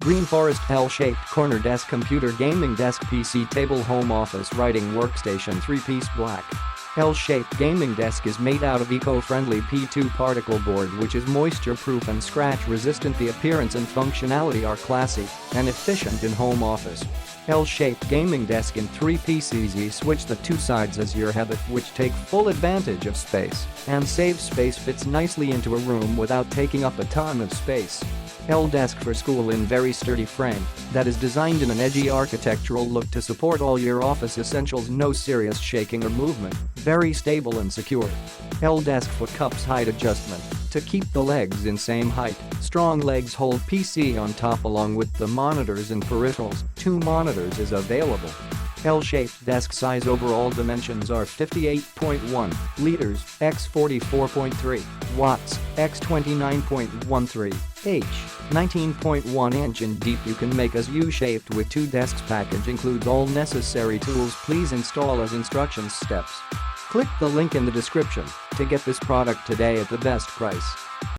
GreenForest L-shaped corner desk computer gaming desk PC table home office writing workstation 3-piece black. L-shaped gaming desk is made out of eco-friendly P2 particle board which is moisture-proof and scratch-resistant. The appearance and functionality are classy and efficient in home office. L-shaped gaming desk in 3-piece. Easy switch the two sides as your habit which take full advantage of space and save space. Fits nicely into a room without taking up a ton of space. L-desk for school in very sturdy frame that is designed in an edgy architectural look to support all your office essentials. No serious shaking or movement, very stable and secure. L-desk foot cups height adjustment to keep the legs in same height. Strong legs hold PC on top along with the monitors and peripherals. 2 monitors is available. L-shaped desk size. Overall dimensions are 58.1 liters x 44.3 watts x 29.13 h 19.1 inch in deep. You can make as U-shaped with 2 desks. Package includes all necessary tools. Please install as instructions steps. Click the link in the description to get this product today at the best price.